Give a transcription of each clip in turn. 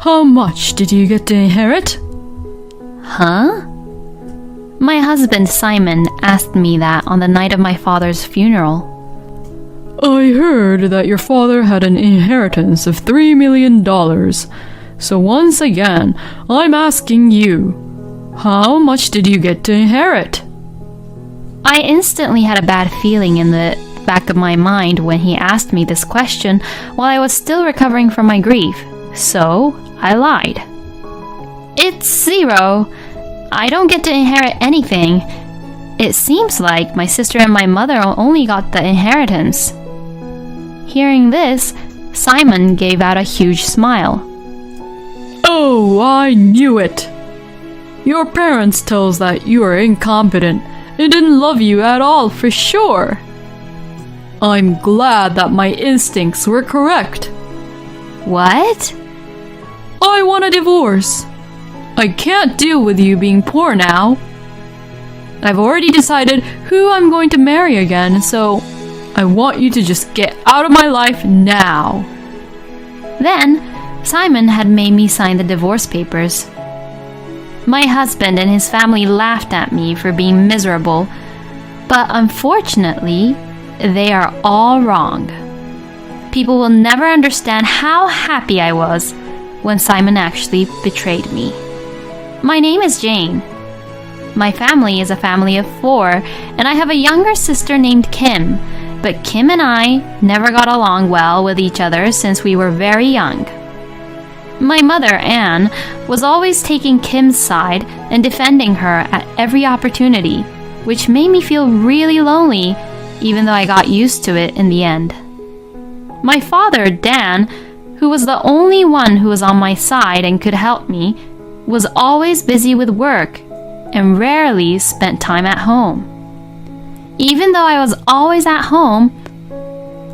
How much did you get to inherit? Huh? My husband Simon asked me that on the night of my father's funeral. I heard that your father had an inheritance of $3 million. So once again, I'm asking you, how much did you get to inherit? I instantly had a bad feeling in the back of my mind when he asked me this question while I was still recovering from my grief. So I lied. It's 0. I don't get to inherit anything. It seems like my sister and my mother only got the inheritance. Hearing this, Simon gave out a huge smile. Oh, I knew it. Your parents tell us that you are incompetent and didn't love you at all for sure. I'm glad that my instincts were correct. What? I want a divorce. I can't deal with you being poor now. I've already decided who I'm going to marry again, so I want you to just get out of my life now. Then, Simon had made me sign the divorce papers. My husband and his family laughed at me for being miserable, but unfortunately, they are all wrong. People will never understand how happy I was when Simon actually betrayed me. My name is Jane. My family is a family of 4, and I have a younger sister named Kim, but Kim and I never got along well with each other since we were very young. My mother, Anne, was always taking Kim's side and defending her at every opportunity, which made me feel really lonely, even though I got used to it in the end. My father, Dan, who was the only one who was on my side and could help me, was always busy with work and rarely spent time at home. Even though I was always at home,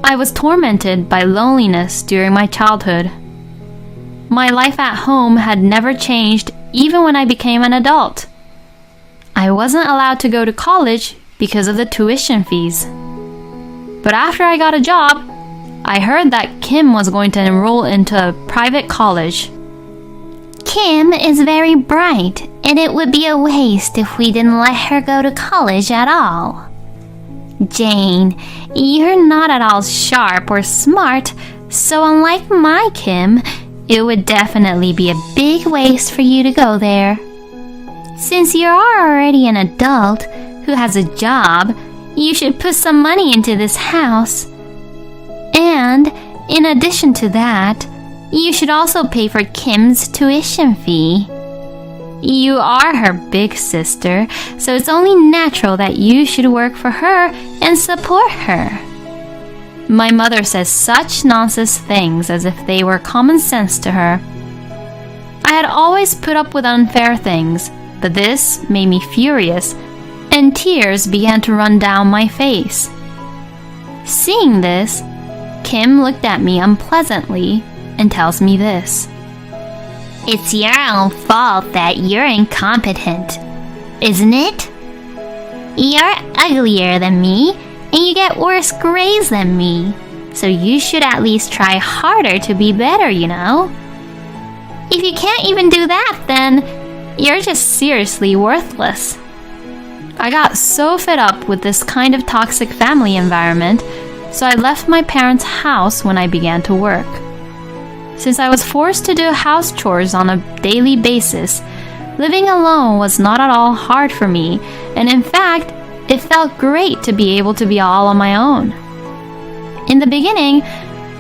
I was tormented by loneliness during my childhood. My life at home had never changed even when I became an adult. I wasn't allowed to go to college because of the tuition fees. But after I got a job, I heard that Kim was going to enroll into a private college. Kim is very bright, and it would be a waste if we didn't let her go to college at all. Jane, you're not at all sharp or smart, so unlike my Kim, it would definitely be a big waste for you to go there. Since you are already an adult who has a job, you should put some money into this house. And, in addition to that, you should also pay for Kim's tuition fee. You are her big sister, so it's only natural that you should work for her and support her. My mother says such nonsense things as if they were common sense to her. I had always put up with unfair things, but this made me furious, and tears began to run down my face. Seeing this, Kim looked at me unpleasantly and tells me this. It's your own fault that you're incompetent, isn't it? You're uglier than me, and you get worse grades than me, so you should at least try harder to be better, you know? If you can't even do that, then you're just seriously worthless. I got so fed up with this kind of toxic family environment, so I left my parents' house when I began to work. Since I was forced to do house chores on a daily basis, living alone was not at all hard for me, and in fact, it felt great to be able to be all on my own. In the beginning,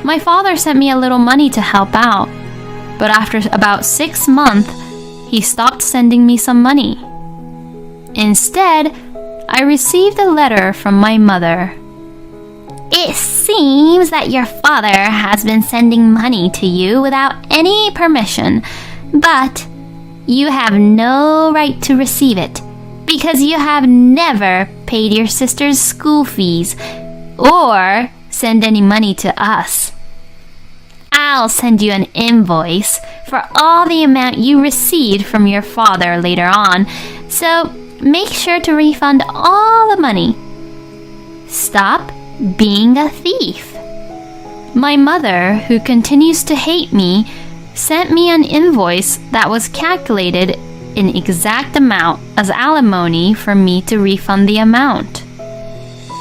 my father sent me a little money to help out, but after about 6 months, he stopped sending me some money. Instead, I received a letter from my mother. It seems that your father has been sending money to you without any permission, but you have no right to receive it because you have never paid your sister's school fees or send any money to us. I'll send you an invoice for all the amount you received from your father later on, so make sure to refund all the money. Stop being a thief. My mother, who continues to hate me, sent me an invoice that was calculated in exact amount as alimony for me to refund the amount.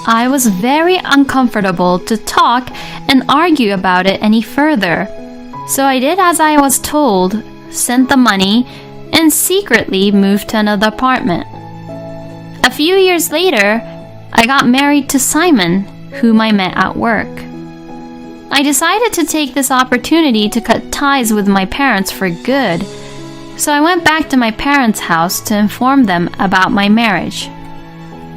I was very uncomfortable to talk and argue about it any further, so I did as I was told, sent the money, and secretly moved to another apartment. A few years later, I got married to Simon, whom I met at work. I decided to take this opportunity to cut ties with my parents for good, so I went back to my parents' house to inform them about my marriage.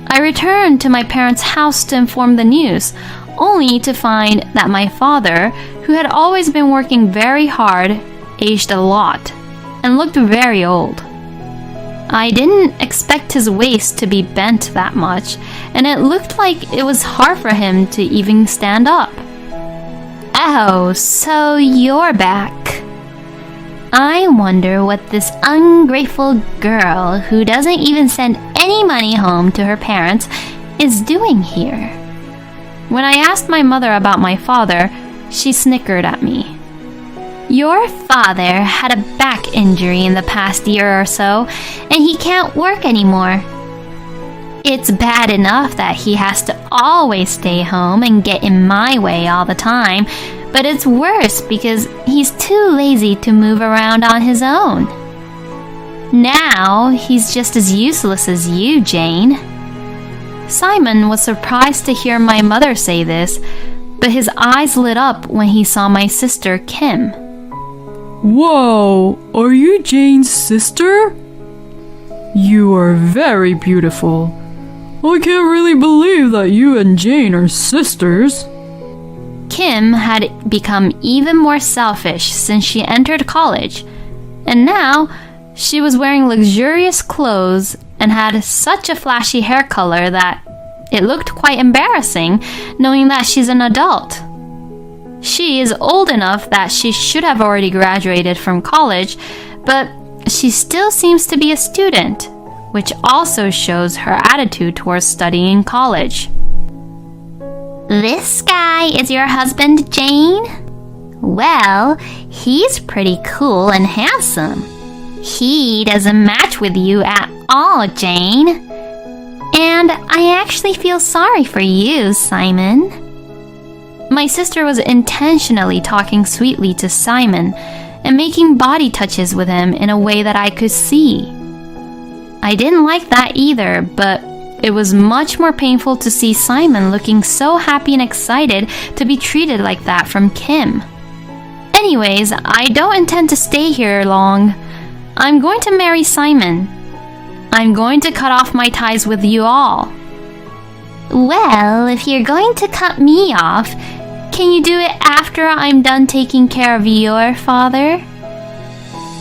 I returned to my parents' house to inform the news, only to find that my father, who had always been working very hard, aged a lot and looked very old. I didn't expect his waist to be bent that much, and it looked like it was hard for him to even stand up. Oh, so you're back. I wonder what this ungrateful girl who doesn't even send any money home to her parents is doing here. When I asked my mother about my father, she snickered at me. Your father had a back injury in the past year or so, and he can't work anymore. It's bad enough that he has to always stay home and get in my way all the time, but it's worse because he's too lazy to move around on his own. Now, he's just as useless as you, Jane. Simon was surprised to hear my mother say this, but his eyes lit up when he saw my sister, Kim. Whoa, are you Jane's sister? You are very beautiful. I can't really believe that you and Jane are sisters. Kim had become even more selfish since she entered college, and now she was wearing luxurious clothes and had such a flashy hair color that it looked quite embarrassing knowing that she's an adult. She is old enough that she should have already graduated from college, but she still seems to be a student, which also shows her attitude towards studying in college. This guy is your husband, Jane? Well, he's pretty cool and handsome. He doesn't match with you at all, Jane. And I actually feel sorry for you, Simon. My sister was intentionally talking sweetly to Simon and making body touches with him in a way that I could see. I didn't like that either, but it was much more painful to see Simon looking so happy and excited to be treated like that from Kim. Anyways, I don't intend to stay here long. I'm going to marry Simon. I'm going to cut off my ties with you all. Well, if you're going to cut me off, can you do it after I'm done taking care of your father?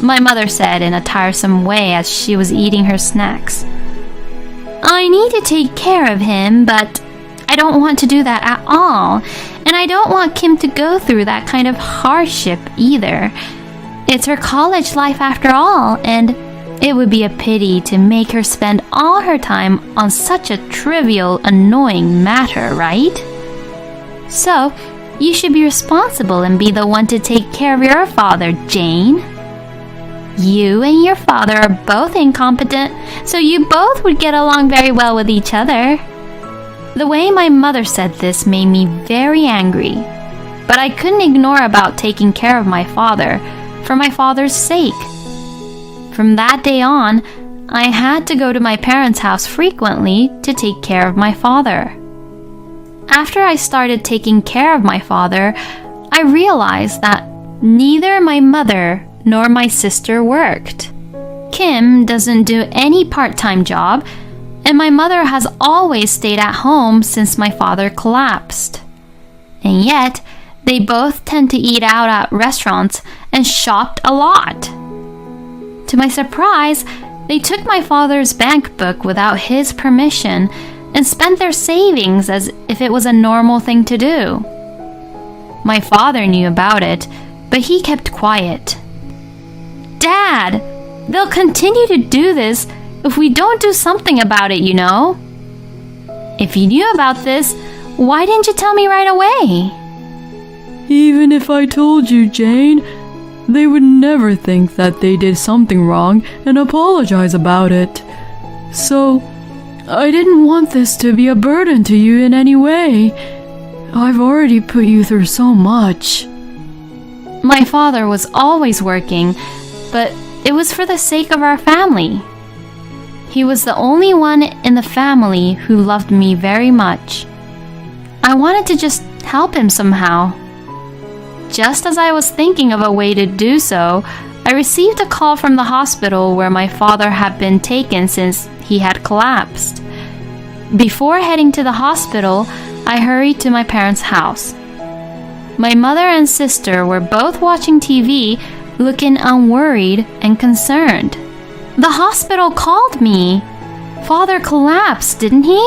My mother said in a tiresome way as she was eating her snacks. I need to take care of him, but I don't want to do that at all, and I don't want Kim to go through that kind of hardship either. It's her college life after all, and it would be a pity to make her spend all her time on such a trivial, annoying matter, right? So, you should be responsible and be the one to take care of your father, Jane. You and your father are both incompetent, so you both would get along very well with each other. The way my mother said this made me very angry, but I couldn't ignore about taking care of my father for my father's sake. From that day on, I had to go to my parents' house frequently to take care of my father. After I started taking care of my father, I realized that neither my mother nor my sister worked. Kim doesn't do any part-time job, and my mother has always stayed at home since my father collapsed. And yet, they both tend to eat out at restaurants and shopped a lot. To my surprise, they took my father's bank book without his permission and spent their savings as if it was a normal thing to do. My father knew about it, but he kept quiet. Dad, they'll continue to do this if we don't do something about it, you know. If you knew about this, why didn't you tell me right away? Even if I told you, Jane, they would never think that they did something wrong and apologize about it. So, I didn't want this to be a burden to you in any way. I've already put you through so much. My father was always working, but it was for the sake of our family. He was the only one in the family who loved me very much. I wanted to just help him somehow. Just as I was thinking of a way to do so, I received a call from the hospital where my father had been taken since he had collapsed. Before heading to the hospital, I hurried to my parents' house. My mother and sister were both watching TV, looking unworried and concerned. The hospital called me. Father collapsed, didn't he?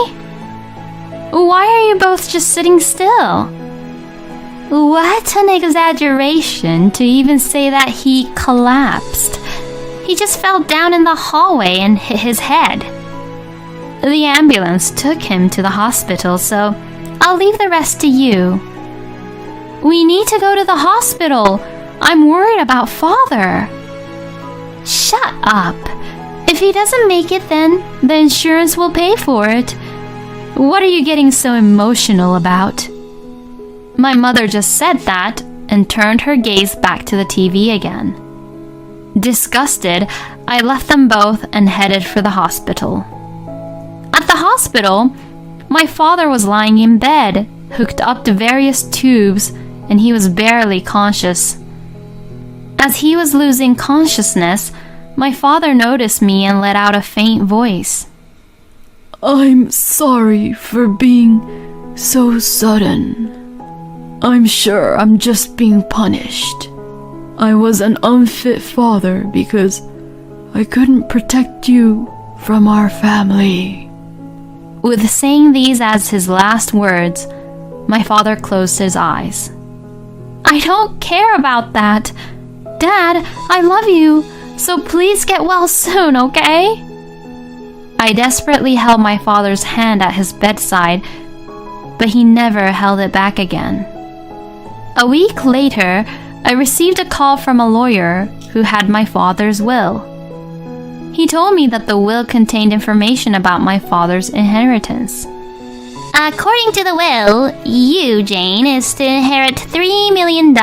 Why are you both just sitting still? What an exaggeration to even say that he collapsed. He just fell down in the hallway and hit his head. The ambulance took him to the hospital, so I'll leave the rest to you. We need to go to the hospital. I'm worried about Father. Shut up. If he doesn't make it, then the insurance will pay for it. What are you getting so emotional about? My mother just said that and turned her gaze back to the TV again. Disgusted, I left them both and headed for the hospital. At the hospital, my father was lying in bed, hooked up to various tubes, and he was barely conscious. As he was losing consciousness, my father noticed me and let out a faint voice. I'm sorry for being so sudden. I'm sure I'm just being punished. I was an unfit father because I couldn't protect you from our family. With saying these as his last words, my father closed his eyes. I don't care about that. Dad, I love you, so please get well soon, okay? I desperately held my father's hand at his bedside, but he never held it back again. A week later, I received a call from a lawyer who had my father's will. He told me that the will contained information about my father's inheritance. According to the will, you, Jane, is to inherit $3 million.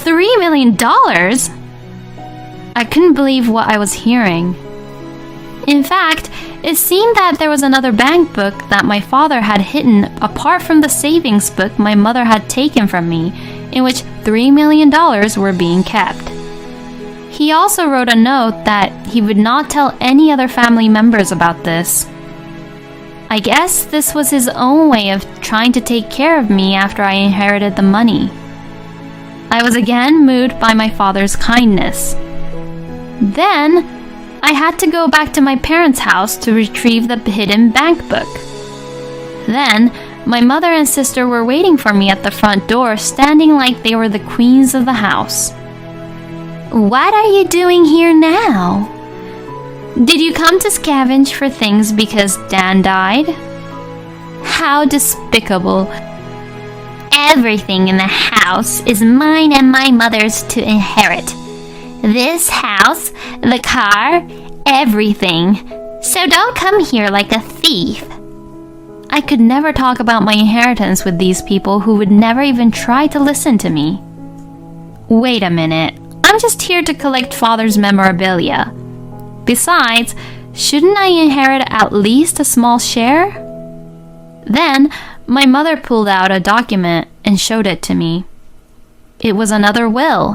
$3 million? I couldn't believe what I was hearing. In fact, it seemed that there was another bank book that my father had hidden apart from the savings book my mother had taken from me, in which $3 million were being kept. He also wrote a note that he would not tell any other family members about this. I guess this was his own way of trying to take care of me after I inherited the money. I was again moved by my father's kindness. Then, I had to go back to my parents' house to retrieve the hidden bank book. Then, my mother and sister were waiting for me at the front door, standing like they were the queens of the house. What are you doing here now? Did you come to scavenge for things because Dan died? How despicable. Everything in the house is mine and my mother's to inherit. This house, the car, everything. So don't come here like a thief. I could never talk about my inheritance with these people who would never even try to listen to me. Wait a minute. I'm just here to collect Father's memorabilia. Besides, shouldn't I inherit at least a small share? Then, my mother pulled out a document and showed it to me. It was another will.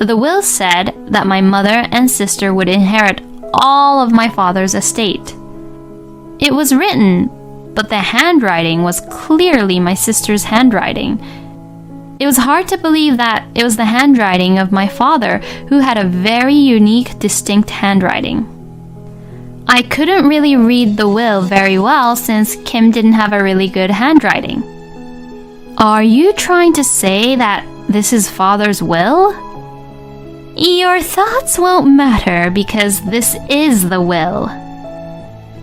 The will said that my mother and sister would inherit all of my father's estate. It was written, but the handwriting was clearly my sister's handwriting. It was hard to believe that it was the handwriting of my father, who had a very unique, distinct handwriting. I couldn't really read the will very well since Kim didn't have a really good handwriting. Are you trying to say that this is Father's will? Your thoughts won't matter because this is the will.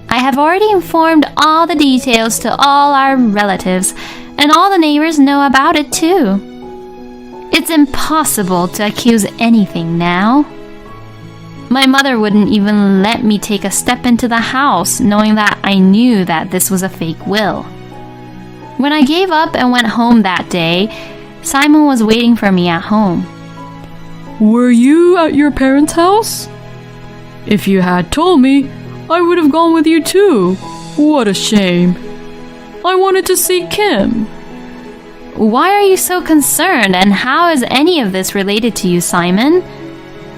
I have already informed all the details to all our relatives, and all the neighbors know about it too. It's impossible to accuse anything now. My mother wouldn't even let me take a step into the house, knowing that I knew that this was a fake will. When I gave up and went home that day, Simon was waiting for me at home. Were you at your parents' house? If you had told me, I would have gone with you too. What a shame. I wanted to see Kim. Why are you so concerned, and how is any of this related to you, Simon?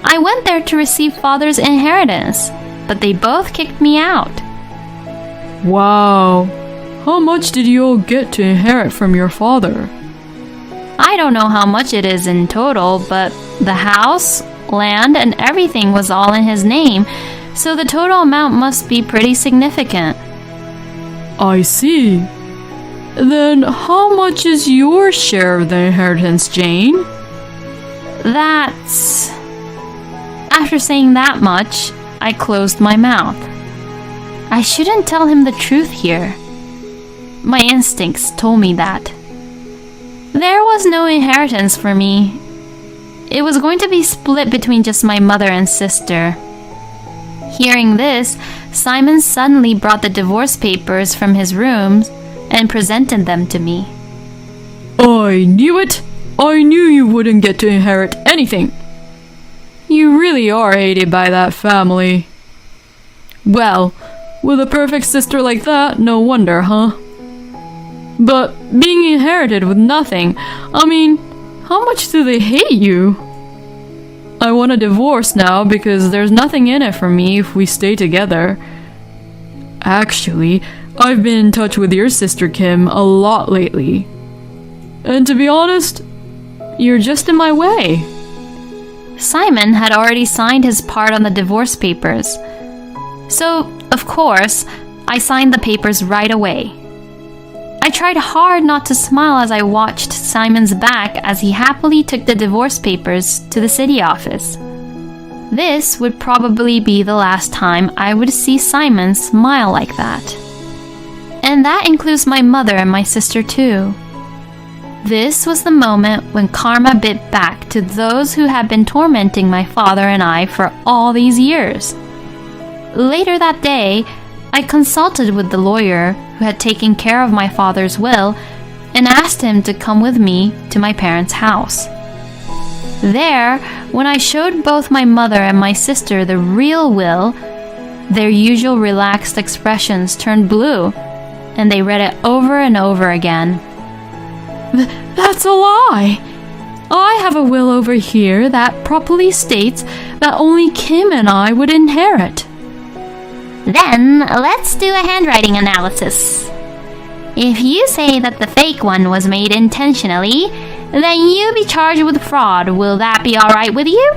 I went there to receive father's inheritance, but they both kicked me out. Wow. How much did you all get to inherit from your father? I don't know how much it is in total, but the house, land, and everything was all in his name, so the total amount must be pretty significant. I see. Then how much is your share of the inheritance, Jane? That's... After saying that much, I closed my mouth. I shouldn't tell him the truth here. My instincts told me that. There was no inheritance for me. It was going to be split between just my mother and sister. Hearing this, Simon suddenly brought the divorce papers from his room and presented them to me. I knew it! I knew you wouldn't get to inherit anything! You really are hated by that family. Well, with a perfect sister like that, no wonder, huh? But being inherited with nothing, I mean, how much do they hate you? I want a divorce now because there's nothing in it for me if we stay together. Actually, I've been in touch with your sister Kim a lot lately. And to be honest, you're just in my way. Simon had already signed his part on the divorce papers. So, of course, I signed the papers right away. I tried hard not to smile as I watched Simon's back as he happily took the divorce papers to the city office. This would probably be the last time I would see Simon smile like that. And that includes my mother and my sister too. This was the moment when karma bit back to those who had been tormenting my father and I for all these years. Later that day, I consulted with the lawyer who had taken care of my father's will and asked him to come with me to my parents' house. There, when I showed both my mother and my sister the real will, their usual relaxed expressions turned blue, and they read it over and over again. That's a lie! I have a will over here that properly states that only Kim and I would inherit. Then, let's do a handwriting analysis. If you say that the fake one was made intentionally, then you'll be charged with fraud. Will that be alright with you?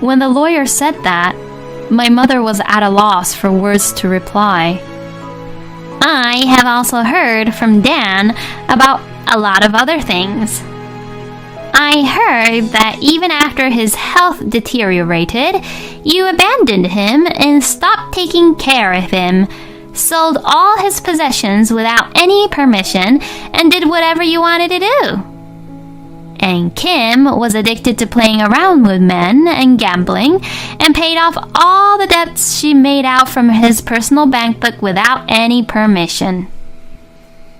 When the lawyer said that, my mother was at a loss for words to reply. I have also heard from Dan about a lot of other things. I heard that even after his health deteriorated, you abandoned him and stopped taking care of him, sold all his possessions without any permission, and did whatever you wanted to do. And Kim was addicted to playing around with men and gambling, and paid off all the debts she made out from his personal bank book without any permission.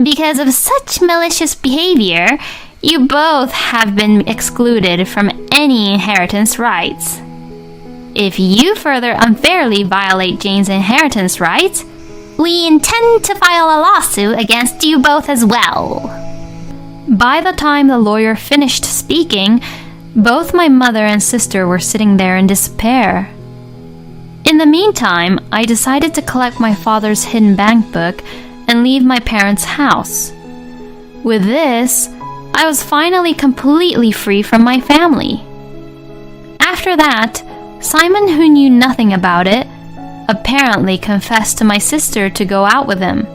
Because of such malicious behavior, you both have been excluded from any inheritance rights. If you further unfairly violate Jane's inheritance rights, we intend to file a lawsuit against you both as well. By the time the lawyer finished speaking, both my mother and sister were sitting there in despair. In the meantime, I decided to collect my father's hidden bank book and leave my parents' house. With this, I was finally completely free from my family. After that, Simon, who knew nothing about it, apparently confessed to my sister to go out with him.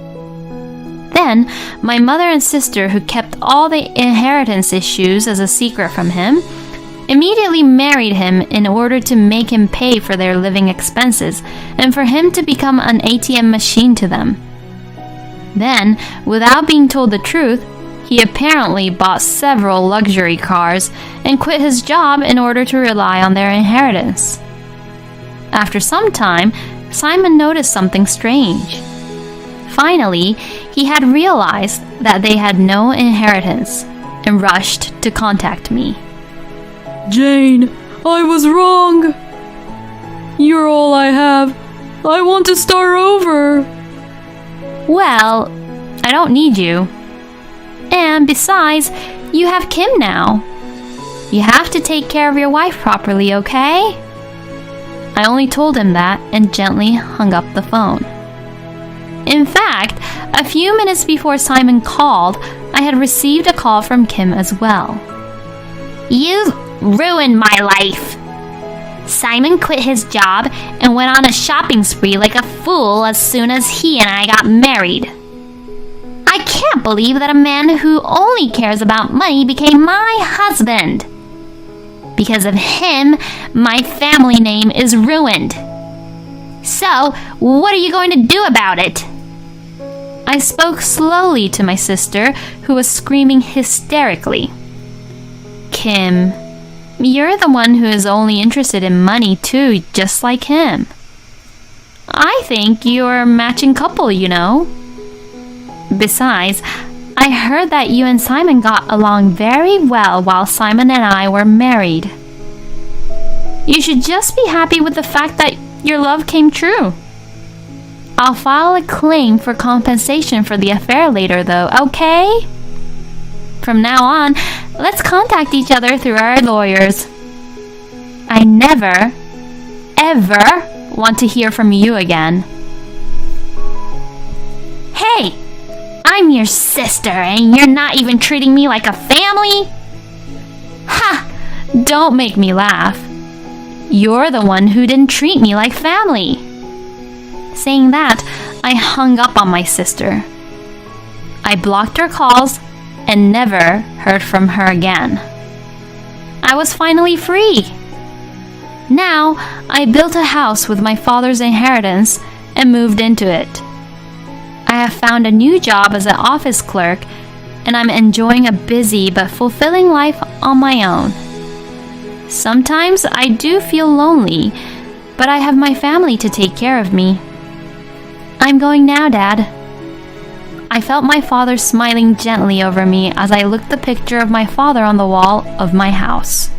Then, my mother and sister, who kept all the inheritance issues as a secret from him, immediately married him in order to make him pay for their living expenses and for him to become an ATM machine to them. Then, without being told the truth, He apparently bought several luxury cars and quit his job in order to rely on their inheritance. After some time, Simon noticed something strange. Finally, he had realized that they had no inheritance and rushed to contact me. Jane, I was wrong. You're all I have. I want to start over. Well, I don't need you. And besides, you have Kim now. You have to take care of your wife properly, okay? I only told him that and gently hung up the phone. In fact, a few minutes before Simon called, I had received a call from Kim as well. You've ruined my life. Simon quit his job and went on a shopping spree like a fool as soon as he and I got married. I can't believe that a man who only cares about money became my husband. Because of him, my family name is ruined. So, what are you going to do about it? I spoke slowly to my sister, who was screaming hysterically. Kim, you're the one who is only interested in money too, just like him. I think you're a matching couple, you know. Besides, I heard that you and Simon got along very well while Simon and I were married. You should just be happy with the fact that your love came true. I'll file a claim for compensation for the affair later, though, okay? From now on, let's contact each other through our lawyers. I never, ever want to hear from you again. Hey! I'm your sister, and you're not even treating me like a family? Ha! Don't make me laugh. You're the one who didn't treat me like family. Saying that, I hung up on my sister. I blocked her calls and never heard from her again. I was finally free. Now, I built a house with my father's inheritance and moved into it. I have found a new job as an office clerk, and I'm enjoying a busy but fulfilling life on my own. Sometimes I do feel lonely, but I have my family to take care of me. I'm going now, Dad. I felt my father smiling gently over me as I looked the picture of my father on the wall of my house.